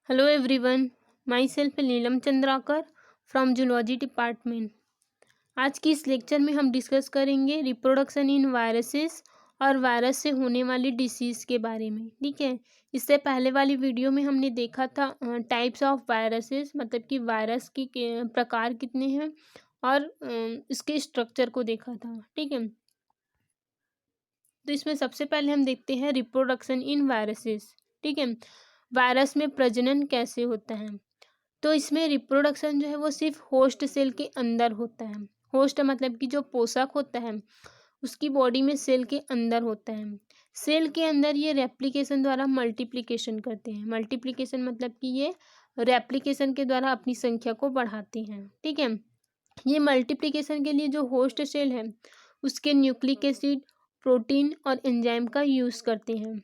Hello everyone, myself Neelam Chandrakar from zoology department. आज की इस लेक्चर में हम डिस्कस करेंगे रिप्रोडक्शन इन वायरसेस और वायरस से होने वाली डिसीज़ के बारे में। ठीक है, इससे पहले वाली वीडियो में हमने देखा था टाइप्स ऑफ वायरसेस, मतलब कि वायरस के प्रकार कितने हैं और इसके स्ट्रक्चर को देखा था। ठीक है, तो इसमें सबसे पहले हम देखते हैं रिप्रोडक्शन इन वायरसेस। ठीक है, वायरस में प्रजनन कैसे होता है। तो इसमें रिप्रोडक्शन जो है वो सिर्फ होस्ट सेल के अंदर होता है। होस्ट मतलब कि जो पोषक होता है उसकी बॉडी में सेल के अंदर होता है। सेल के अंदर ये रेप्लिकेशन द्वारा मल्टीप्लिकेशन करते हैं। मल्टीप्लिकेशन मतलब कि ये रेप्लिकेशन के द्वारा अपनी संख्या को बढ़ाते हैं। ठीक है, ये मल्टीप्लिकेशन के लिए जो होस्ट सेल है उसके न्यूक्लिक एसिड, प्रोटीन और एंजाइम का यूज़ करते हैं।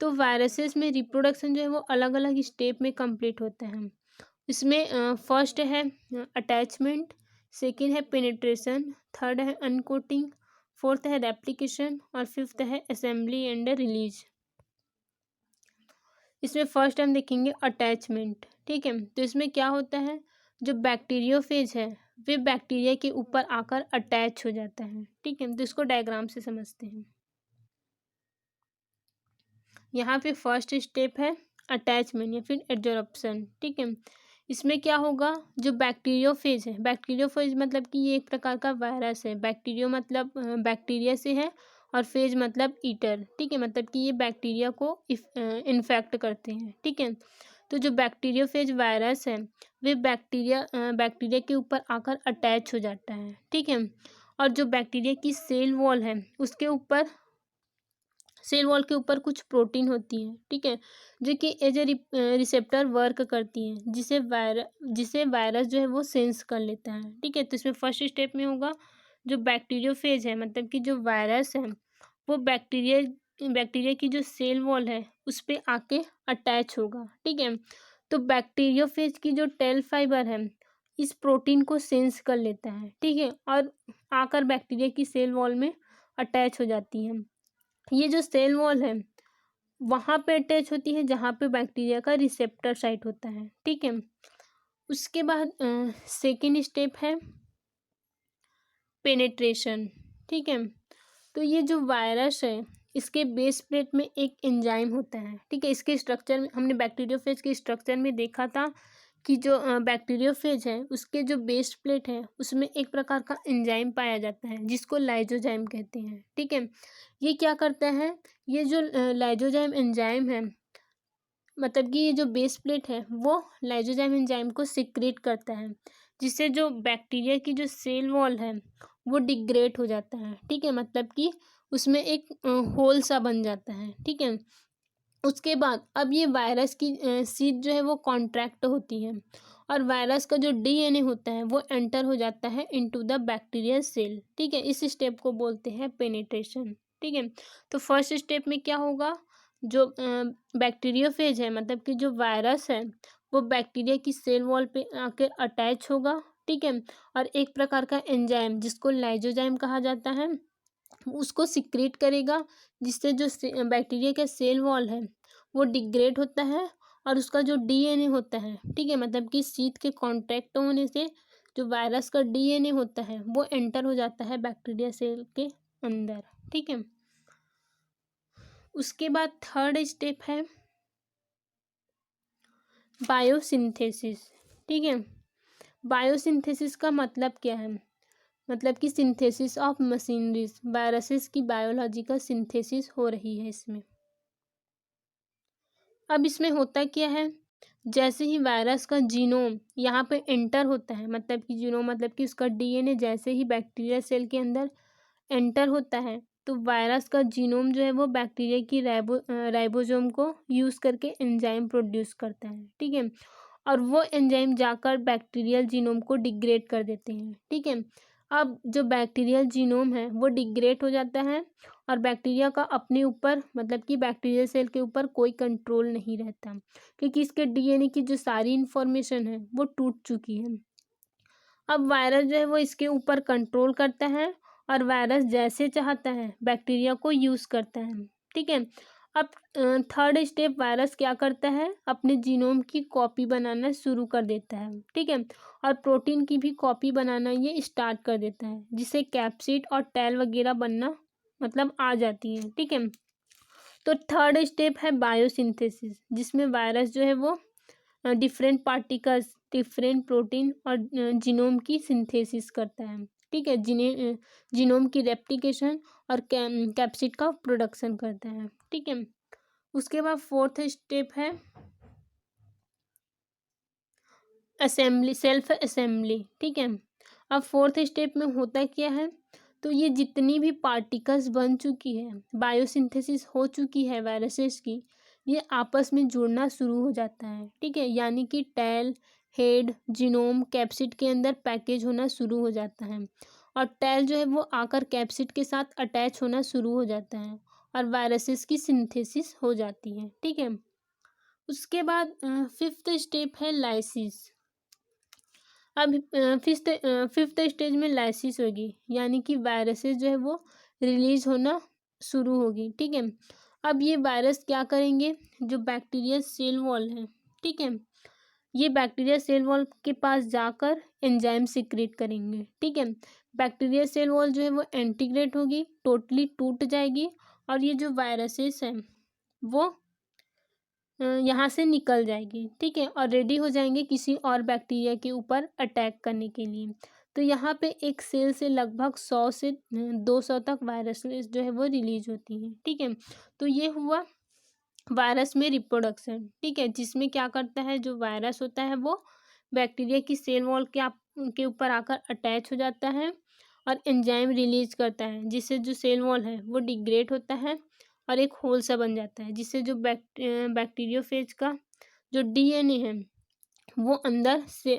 तो वायरसेस में रिप्रोडक्शन जो है वो अलग अलग स्टेप में कंप्लीट होता है। इसमें फर्स्ट है अटैचमेंट, सेकंड है पेनिट्रेशन, थर्ड है अनकोटिंग, फोर्थ है रेप्लिकेशन और फिफ्थ है असेंबली एंड रिलीज। इसमें फर्स्ट हम देखेंगे अटैचमेंट। ठीक है, तो इसमें क्या होता है, जो बैक्टीरियोफेज है वे बैक्टीरिया के ऊपर आकर अटैच हो जाता है। ठीक है, तो इसको डायग्राम से समझते हैं। यहाँ पे फर्स्ट स्टेप है अटैचमेंट या फिर एडजॉर्प्शन। ठीक है, इसमें क्या होगा, जो बैक्टीरियोफेज है, बैक्टीरियोफेज मतलब कि ये एक प्रकार का वायरस है। बैक्टीरियो मतलब बैक्टीरिया से है और फेज मतलब ईटर। ठीक है, मतलब कि ये बैक्टीरिया को इन्फेक्ट करते हैं। ठीक है, तो जो बैक्टीरियोफेज वायरस है वे बैक्टीरिया के ऊपर आकर अटैच हो जाता है। ठीक है, और जो बैक्टीरिया की सेल वॉल है उसके ऊपर, सेल वॉल के ऊपर कुछ प्रोटीन होती है। ठीक है, जो कि एज ए रिसेप्टर वर्क करती है, जिसे वायरस जो है वो सेंस कर लेता है। ठीक है, तो इसमें फर्स्ट स्टेप में होगा जो बैक्टीरियोफेज है, मतलब कि जो वायरस है वो बैक्टीरिया की जो सेल वॉल है उस पे आके अटैच होगा। ठीक है, तो बैक्टीरियोफेज की जो टेल फाइबर है इस प्रोटीन को सेंस कर लेता है। ठीक है, और आकर बैक्टीरिया की सेल वॉल में अटैच हो जाती है। ये जो सेल वॉल है वहाँ पे अटैच होती है जहाँ पे बैक्टीरिया का रिसेप्टर साइट होता है। ठीक है, उसके बाद सेकेंड स्टेप है पेनेट्रेशन। ठीक है, तो ये जो वायरस है इसके बेस प्लेट में एक एंजाइम होता है। ठीक है, इसके स्ट्रक्चर में हमने बैक्टीरियोफेज के स्ट्रक्चर में देखा था कि जो बैक्टीरियोफेज है उसके जो बेस प्लेट है उसमें एक प्रकार का एंजाइम पाया जाता है जिसको लाइजोजाइम कहते हैं। ठीक है, ये क्या करता है, ये जो लाइजोजाइम एंजाइम है, मतलब कि ये जो बेस प्लेट है वो लाइजोजाइम एंजाइम को सिक्रेट करता है, जिससे जो बैक्टीरिया की जो सेल वॉल है वो डिग्रेड हो जाता है। ठीक है, मतलब कि उसमें एक होल सा बन जाता है। ठीक है, उसके बाद अब ये वायरस की सीट जो है वो कॉन्ट्रैक्ट होती है और वायरस का जो डीएनए होता है वो एंटर हो जाता है इनटू द बैक्टीरियल सेल। ठीक है, इस स्टेप को बोलते हैं पेनिट्रेशन। ठीक है, तो फर्स्ट स्टेप में क्या होगा, जो बैक्टीरियोफेज है मतलब कि जो वायरस है वो बैक्टीरिया की सेल वॉल पे आकर अटैच होगा। ठीक है, और एक प्रकार का एंजाइम जिसको लाइजोजाइम कहा जाता है उसको सिक्रेट करेगा, जिससे जो बैक्टीरिया का सेल वॉल है वो डिग्रेड होता है और उसका जो डीएनए होता है, ठीक है, मतलब कि शीट के कांटेक्ट होने से जो वायरस का डीएनए होता है वो एंटर हो जाता है बैक्टीरिया सेल के अंदर। ठीक है, उसके बाद थर्ड स्टेप है बायोसिंथेसिस। ठीक है, बायोसिंथेसिस का मतलब क्या है, मतलब कि सिंथेसिस ऑफ मशीनरीज, वायरसेस की बायोलॉजिकल सिंथेसिस हो रही है इसमें। अब इसमें होता क्या है, जैसे ही वायरस का जीनोम यहाँ पे एंटर होता है, मतलब कि जीनोम मतलब कि उसका डीएनए जैसे ही बैक्टीरिया सेल के अंदर एंटर होता है तो वायरस का जीनोम जो है वो बैक्टीरिया की राइबोसोम को यूज़ करके एंजाइम प्रोड्यूस करता है। ठीक है, और वो एंजाइम जाकर बैक्टीरियल जीनोम को डिग्रेड कर देते हैं। ठीक है, अब जो बैक्टीरियल जीनोम है वो डिग्रेड हो जाता है और बैक्टीरिया का अपने ऊपर, मतलब कि बैक्टीरियल सेल के ऊपर कोई कंट्रोल नहीं रहता, क्योंकि इसके डीएनए की जो सारी इंफॉर्मेशन है वो टूट चुकी है। अब वायरस जो है वो इसके ऊपर कंट्रोल करता है और वायरस जैसे चाहता है बैक्टीरिया को यूज़ करता है। ठीक है, अब थर्ड स्टेप वायरस क्या करता है, अपने जीनोम की कॉपी बनाना शुरू कर देता है, ठीक है, और प्रोटीन की भी कॉपी बनाना ये स्टार्ट कर देता है, जिससे कैप्सिड और टैल वगैरह बनना मतलब आ जाती है, ठीक है। तो थर्ड स्टेप है बायोसिंथेसिस, जिसमें वायरस जो है वो डिफरेंट पार्टिकल्स, डिफरेंट प्रोटीन और जीनोम की सिंथेसिस करता है, ठीक है, जीनोम की रेप्लिकेशन और कैप्सिड का प्रोडक्शन करता है, ठीक है। उसके बाद फोर्थ स्टेप है असेंबली, सेल्फ असेंबली, ठीक है। अब फोर्थ स्टेप में होता क्या है, तो ये जितनी भी पार्टिकल्स बन चुकी है, बायोसिंथेसिस हो चुकी है वायरसेस की, ये आपस में जुड़ना शुरू हो जाता है, ठीक है, यानी कि टेल, हेड, जीनोम कैप्सिड के अंदर पैकेज होना शुरू हो जाता है, और टेल जो है वो आकर कैप्सिड के साथ अटैच होना शुरू हो जाता है, और वायरसेस की सिंथेसिस हो जाती है, ठीक है। उसके बाद फिफ्थ स्टेप है लाइसिस। अब फिफ्थ स्टेज में लाइसिस होगी, यानी कि वायरसेस जो है वो रिलीज होना शुरू होगी, ठीक है। अब ये वायरस क्या करेंगे, जो बैक्टीरिया सेल वॉल है, ठीक है, ये बैक्टीरिया सेल वॉल के पास जाकर एंजाइम सिक्रेट करेंगे, ठीक है। बैक्टीरिया सेल वॉल जो है वो एंटीग्रेट होगी, टोटली टूट जाएगी, और ये जो वायरसेस हैं वो यहाँ से निकल जाएगी, ठीक है, और रेडी हो जाएंगे किसी और बैक्टीरिया के ऊपर अटैक करने के लिए। तो यहाँ पे एक सेल से लगभग 100 से 200 तक वायरसेस जो है वो रिलीज होती हैं, ठीक है। तो ये हुआ वायरस में रिप्रोडक्शन, ठीक है, जिसमें क्या करता है, जो वायरस होता है वो बैक्टीरिया की सेल वॉल के ऊपर आकर अटैच हो जाता है और एंजाइम रिलीज करता है, जिससे जो सेल वॉल है वो डिग्रेड होता है और एक होल सा बन जाता है, जिससे जो बैक्टीरियोफेज का जो डीएनए है वो अंदर से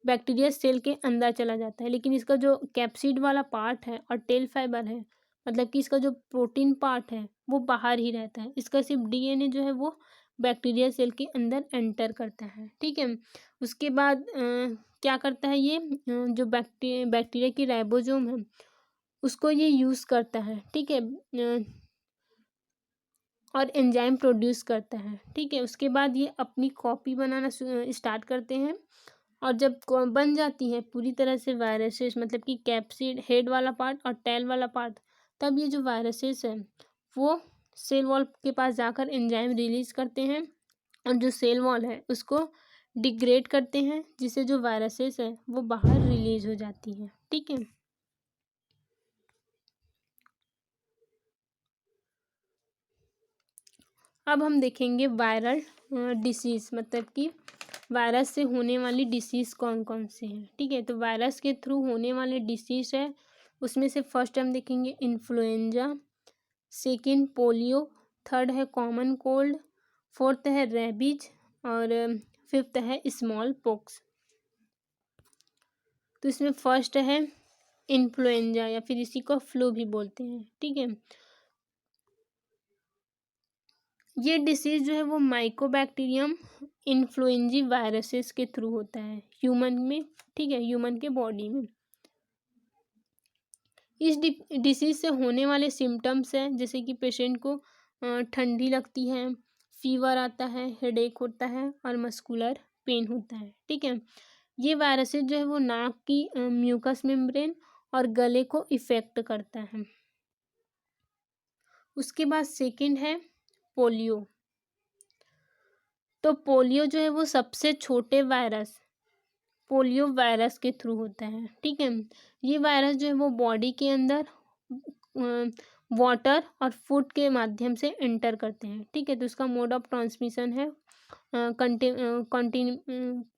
बैक्टीरिया सेल के अंदर चला जाता है, लेकिन इसका जो कैप्सिड वाला पार्ट है और टेल फाइबर है, मतलब कि इसका जो प्रोटीन पार्ट है वो बाहर ही रहता है, इसका सिर्फ डीएनए जो है वो बैक्टीरिया सेल के अंदर एंटर करता है, ठीक है। उसके बाद क्या करता है ये जो बैक्टीरिया की राइबोसोम है उसको ये यूज़ करता है, ठीक है, और एंजाइम प्रोड्यूस करता है, ठीक है। उसके बाद ये अपनी कॉपी बनाना स्टार्ट करते हैं, और जब बन जाती है पूरी तरह से वायरसेस, मतलब कि कैप्सिड हेड वाला पार्ट और टेल वाला पार्ट, तब ये जो वायरसेस है वो सेल वॉल के पास जाकर एंजाइम रिलीज करते हैं, और जो सेल वॉल है उसको डिग्रेड करते हैं, जिससे जो वायरसेस है वो बाहर रिलीज हो जाती है, ठीक है। अब हम देखेंगे वायरल डिसीज़, मतलब कि वायरस से होने वाली डिसीज़ कौन कौन से हैं, ठीक है। तो वायरस के थ्रू होने वाले डिसीज़ है, उसमें से फर्स्ट हम देखेंगे इन्फ्लुएंजा, सेकेंड पोलियो, थर्ड है कॉमन कोल्ड, फोर्थ है रेबीज, और फिफ्थ है स्मॉल पॉक्स। तो इसमें फर्स्ट है इन्फ्लुएंजा, या फिर इसी को फ्लू भी बोलते हैं, ठीक है। ये डिसीज़ जो है वो माइकोबैक्टीरियम इन्फ्लुएंजी वायरसेस के थ्रू होता है ह्यूमन में, ठीक है, ह्यूमन के बॉडी में। इस डिसीज़ से होने वाले सिम्टम्स हैं, जैसे कि पेशेंट को ठंडी लगती है, फीवर आता है, हेडेक होता है और मस्कुलर पेन होता है, ठीक है। ये वायरसेस जो है वो नाक की म्यूकस मेम्ब्रेन और गले को इफ़ेक्ट करता है। उसके बाद सेकंड है पोलियो। तो पोलियो जो है वो सबसे छोटे वायरस पोलियो वायरस के थ्रू होता है, ठीक है। ये वायरस जो है वो बॉडी के अंदर वाटर और फूड के माध्यम से एंटर करते हैं, ठीक है। तो इसका मोड ऑफ ट्रांसमिशन है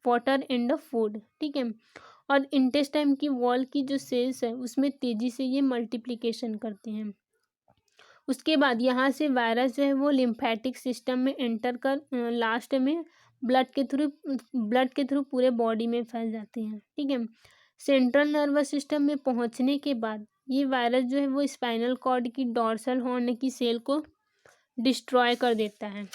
वाटर एंड फूड, ठीक है। और इंटेस्टाइन की वॉल की जो सेल्स है उसमें तेजी से ये मल्टीप्लिकेशन करते हैं। उसके बाद यहाँ से वायरस जो है वो लिम्फेटिक सिस्टम में एंटर कर लास्ट में ब्लड के थ्रू पूरे बॉडी में फैल जाते हैं, ठीक है। सेंट्रल नर्वस सिस्टम में पहुँचने के बाद ये वायरस जो है वो स्पाइनल कॉर्ड की डॉर्सल हॉर्न की सेल को डिस्ट्रॉय कर देता है,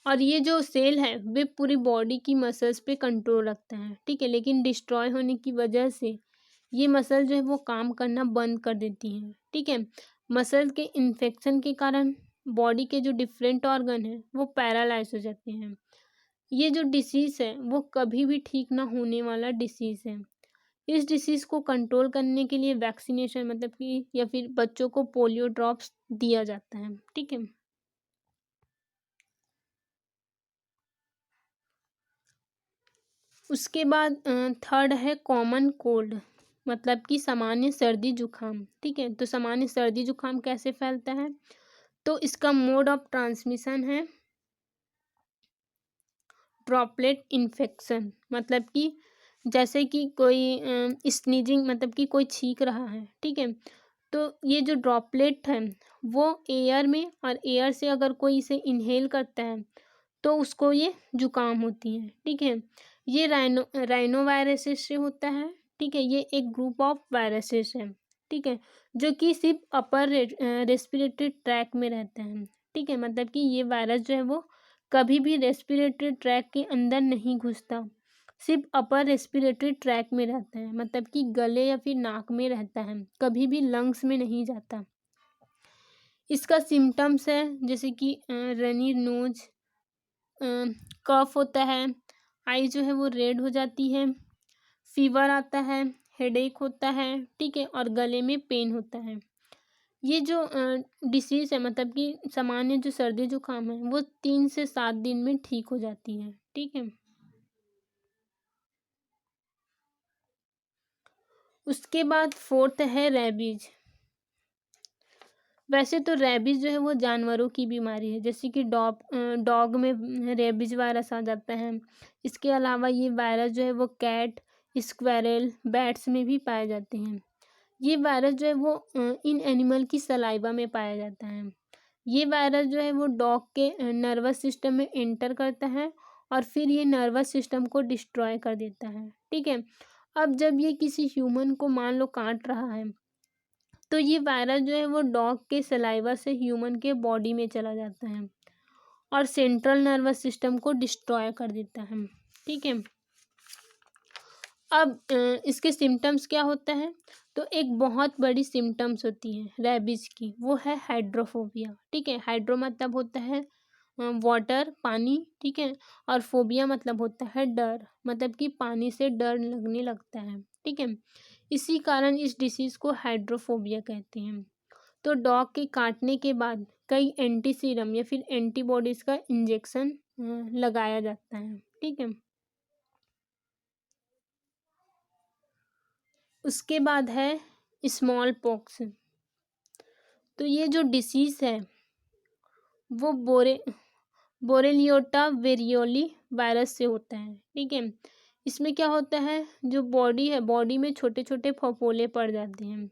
और ये जो सेल है वे पूरी बॉडी की मसल्स पे कंट्रोल रखता है, ठीक है। लेकिन डिस्ट्रॉय होने की वजह से ये मसल जो है वो काम करना बंद कर देती हैं, ठीक है। मसल के इन्फेक्शन के कारण बॉडी के जो डिफरेंट ऑर्गन हैं वो पैरालाइज हो जाते हैं। ये जो डिसीज़ है वो कभी भी ठीक ना होने वाला डिसीज़ है। इस डिसीज़ को कंट्रोल करने के लिए वैक्सीनेशन मतलब कि या फिर बच्चों को पोलियो ड्रॉप्स दिया जाता है, ठीक है। उसके बाद थर्ड है कॉमन कोल्ड, मतलब कि सामान्य सर्दी जुकाम, ठीक है। तो सामान्य सर्दी जुकाम कैसे फैलता है? तो इसका मोड ऑफ ट्रांसमिशन है ड्रॉपलेट इन्फेक्शन, मतलब कि जैसे कि कोई स्नीजिंग मतलब कि कोई छींक रहा है, ठीक है। तो ये जो ड्रॉपलेट है वो एयर में, और एयर से अगर कोई इसे इनहेल करता है तो उसको ये जुकाम होती है, ठीक है। ये राइनो वायरसेस से होता है, ठीक है। ये एक ग्रुप ऑफ वायरसेस है, ठीक है, जो कि सिर्फ अपर रेस्पिरेटरी ट्रैक में रहते हैं, ठीक है। मतलब कि ये वायरस जो है वो कभी भी रेस्पिरेटरी ट्रैक के अंदर नहीं घुसता, सिर्फ अपर रेस्पिरेटरी ट्रैक में रहता है, मतलब कि गले या फिर नाक में रहता है, कभी भी लंग्स में नहीं जाता। इसका सिम्टम्स है जैसे कि रनी नोज, कफ होता है, आई जो है वो रेड हो जाती है, फीवर आता है, हेडेक होता है, ठीक है, और गले में पेन होता है। ये जो डिसीज़ है मतलब कि सामान्य जो सर्दी जुकाम है वो 3 से 7 दिन में ठीक हो जाती है, ठीक है। उसके बाद फोर्थ है रेबीज। वैसे तो रेबीज जो है वो जानवरों की बीमारी है, जैसे कि डॉग में रेबीज वायरस आ जाता है। इसके अलावा ये वायरस जो है वो कैट, स्क्वेरल, बैट्स में भी पाए जाते हैं। ये वायरस जो है वो इन एनिमल की सलाइवा में पाया जाता है। ये वायरस जो है वो डॉग के नर्वस सिस्टम में एंटर करता है और फिर ये नर्वस सिस्टम को डिस्ट्रॉय कर देता है, ठीक है। अब जब ये किसी ह्यूमन को मान लो काट रहा है तो ये वायरस जो है वो डॉग के सलाइवा से ह्यूमन के बॉडी में चला जाता है और सेंट्रल नर्वस सिस्टम को डिस्ट्रॉय कर देता है, ठीक है। अब इसके सिम्टम्स क्या होता है? तो एक बहुत बड़ी सिम्टम्स होती है रेबीज की, वो है हाइड्रोफोबिया, ठीक है। हाइड्रो मतलब होता है वाटर, पानी, ठीक है, और फोबिया मतलब होता है डर, मतलब कि पानी से डर लगने लगता है, ठीक है। इसी कारण इस डिसीज़ को हाइड्रोफोबिया कहते हैं। तो डॉग के काटने के बाद कई एंटी सीरम या फिर एंटीबॉडीज़ का इंजेक्शन लगाया जाता है, ठीक है। उसके बाद है स्मॉल पॉक्स। तो ये जो डिसीज़ है वो बोरेलियोटा वेरियोली वायरस से होता है, ठीक है। इसमें क्या होता है, जो बॉडी है, बॉडी में छोटे छोटे फफोले पड़ जाते हैं।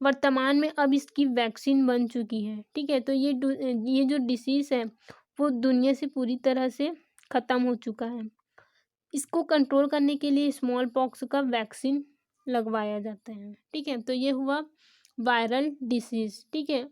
वर्तमान में अब इसकी वैक्सीन बन चुकी है, ठीक है। तो ये जो डिसीज़ है वो दुनिया से पूरी तरह से ख़त्म हो चुका है। इसको कंट्रोल करने के लिए स्मॉल पॉक्स का वैक्सीन लगवाया जाता है, ठीक है। तो ये हुआ वायरल डिसीज़, ठीक है।